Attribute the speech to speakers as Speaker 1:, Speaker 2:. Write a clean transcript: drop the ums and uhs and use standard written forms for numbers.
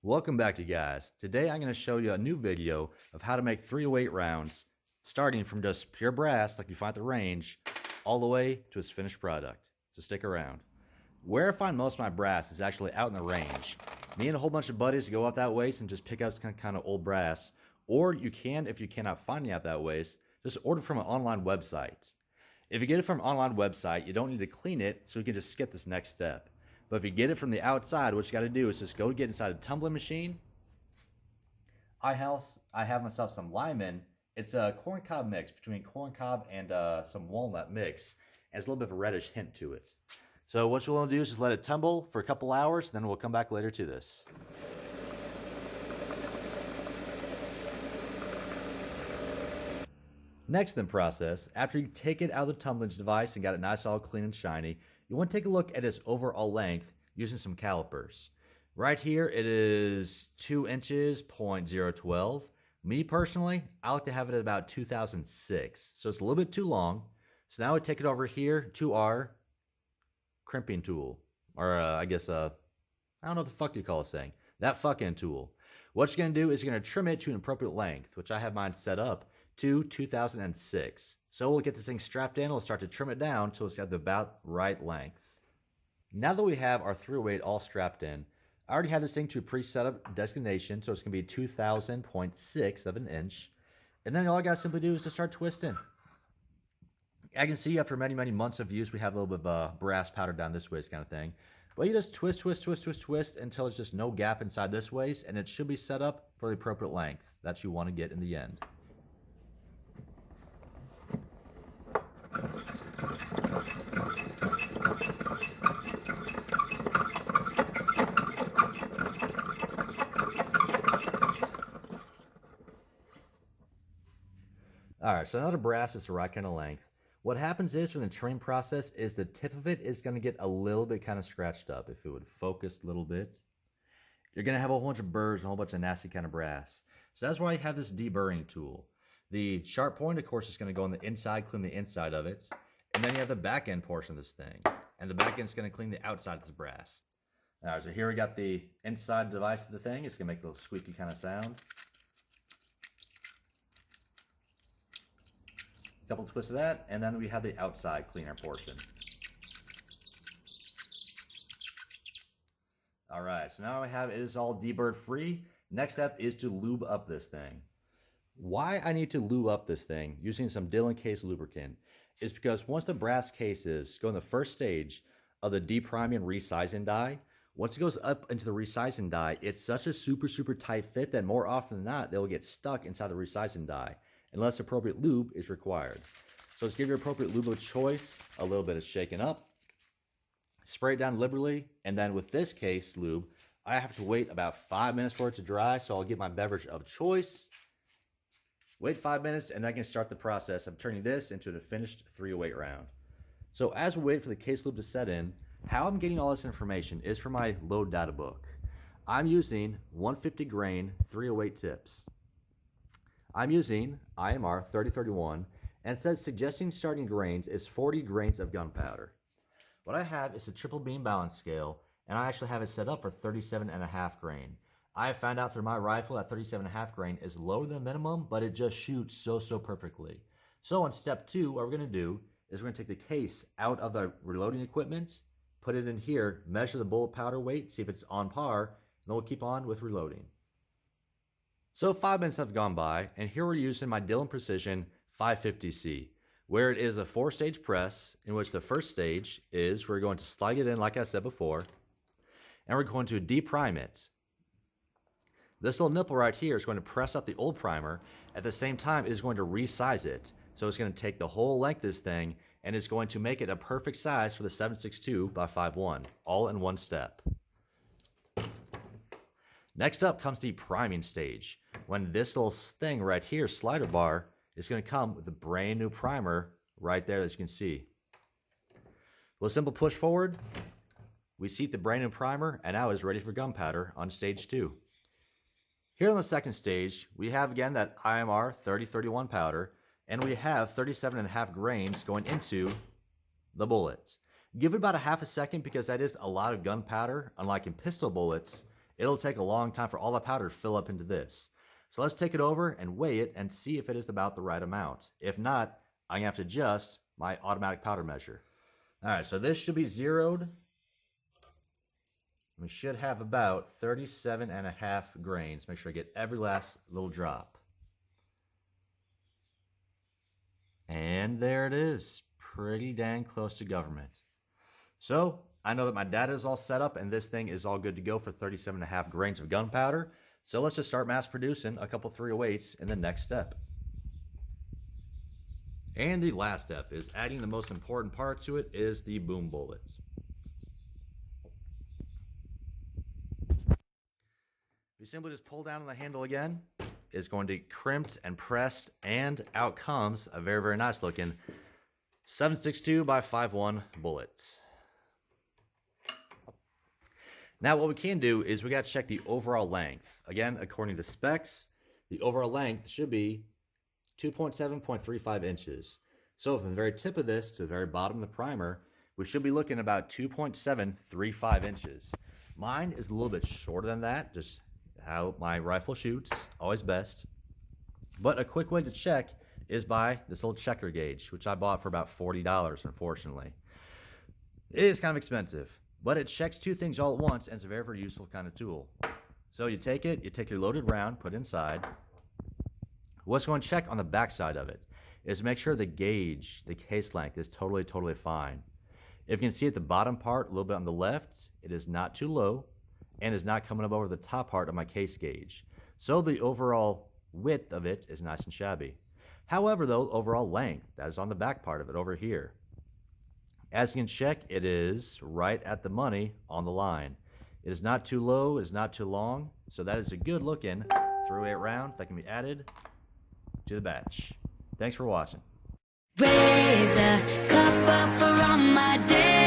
Speaker 1: Welcome back, you guys. Today I'm going to show you a new video of how to make 308 rounds, starting from just pure brass like you find at the range, all the way to its finished product. So stick around. Where I find most of my brass is actually out in the range. Me and a whole bunch of buddies go out that ways and just pick out some kind of old brass. Or you can, if you cannot find it out that ways, just order from an online website. If you get it from an online website, you don't need to clean it, so you can just skip this next step. But if you get it from the outside, what you got to do is just go get inside a tumbling machine. I have myself some Lyman. It's a corn cob mix between corn cob and some walnut mix. And it's a little bit of a reddish hint to it. So what you'll want to do is just let it tumble for a couple hours, then we'll come back later to this. Next in the process, after you take it out of the tumbling device and got it nice, all clean and shiny, you want to take a look at its overall length using some calipers. Right here, it is 2 inches, 0.012. Me personally, I like to have it at about 2006, so it's a little bit too long. So now I take it over here to our crimping tool, or I don't know what the fuck you call this thing, that fucking tool. What you're going to do is you're going to trim it to an appropriate length, which I have mine set up to 2006. So we'll get this thing strapped in, we'll start to trim it down until it's got the about right length. Now that we have our 308 all strapped in, I already have this thing to a pre-set up designation, so it's going to be 2000.6 of an inch. And then all I got to simply do is to start twisting. I can see after many, many months of use, we have a little bit of brass powder down this ways kind of thing. But you just twist until there's just no gap inside this ways, and it should be set up for the appropriate length that you want to get in the end. Alright, so now the brass is the right kind of length. What happens is during the trimming process is the tip of it is going to get a little bit kind of scratched up. If it would focus a little bit, you're going to have a whole bunch of burrs and a whole bunch of nasty kind of brass. So that's why I have this deburring tool. The sharp point, of course, is going to go on the inside, clean the inside of it. And then you have the back end portion of this thing. And the back end is going to clean the outside of the brass. Alright, so here we got the inside device of the thing. It's going to make a little squeaky kind of sound. Couple twists of that, and then we have the outside cleaner portion. All right, so now I have it is all deburred free. Next step is to lube up this thing. Why I need to lube up this thing using some Dylan case lubricant is because once the brass cases go in the first stage of the depriming and resizing die, once it goes up into the resizing die, it's such a super tight fit that more often than not, they will get stuck inside the resizing die unless appropriate lube is required. So let's give your appropriate lube of choice a little bit of shaking up, spray it down liberally, and then with this case lube, I have to wait about 5 minutes for it to dry, so I'll get my beverage of choice, wait 5 minutes, and then I can start the process of turning this into a finished 308 round. So as we wait for the case lube to set in, how I'm getting all this information is from my load data book. I'm using 150 grain 308 tips. I'm using IMR 3031, and it says suggesting starting grains is 40 grains of gunpowder. What I have is a triple beam balance scale, and I actually have it set up for 37.5 grain. I have found out through my rifle that 37.5 grain is lower than minimum, but it just shoots so perfectly. So in step 2, what we're going to do is we're going to take the case out of the reloading equipment, put it in here, measure the bullet powder weight, see if it's on par, and then we'll keep on with reloading. So 5 minutes have gone by, and here we're using my Dylan Precision 550C, where it is a 4-stage press, in which the first stage is we're going to slide it in like I said before, and we're going to deprime it. This little nipple right here is going to press out the old primer. At the same time, it is going to resize it. So it's going to take the whole length of this thing, and it's going to make it a perfect size for the 7.62 by 5.1, all in one step. Next up comes the priming stage, when this little thing right here, slider bar, is going to come with a brand new primer right there, as you can see. With a simple push forward, we seat the brand new primer, and now it's ready for gunpowder on stage 2. Here on the second stage, we have again that IMR 3031 powder, and we have 37.5 grains going into the bullets. Give it about a half a second because that is a lot of gunpowder. Unlike in pistol bullets, it'll take a long time for all the powder to fill up into this. So let's take it over and weigh it and see if it is about the right amount. If not, I'm going to have to adjust my automatic powder measure. All right, so this should be zeroed. We should have about 37.5 grains. Make sure I get every last little drop. And there it is. Pretty dang close to government. So I know that my data is all set up and this thing is all good to go for 37.5 grains of gunpowder. So let's just start mass producing a couple 308's in the next step. And the last step is adding the most important part to it is the boom bullets. You simply just pull down on the handle again. It's going to get crimped and pressed, and out comes a very, very nice looking 7.62 by 5.1 bullet. Now what we can do is we got to check the overall length. Again, according to the specs, the overall length should be 2.7.35 inches. So from the very tip of this to the very bottom of the primer, we should be looking at about 2.735 inches. Mine is a little bit shorter than that, just how my rifle shoots, always best. But a quick way to check is by this little checker gauge, which I bought for about $40, unfortunately. It is kind of expensive, but it checks two things all at once, and it's a very, very useful kind of tool. So you take it, you take your loaded round, put it inside. What's going to check on the back side of it is make sure the gauge, the case length, is totally, totally fine. If you can see at the bottom part, a little bit on the left, it is not too low and is not coming up over the top part of my case gauge. So the overall width of it is nice and shabby. However, though, overall length, that is on the back part of it over here. As you can check, it is right at the money on the line. It is not too low, it is not too long, so that is a good looking 308 round that can be added to the batch. Thanks for watching.
Speaker 2: Raise a cup up for all my days.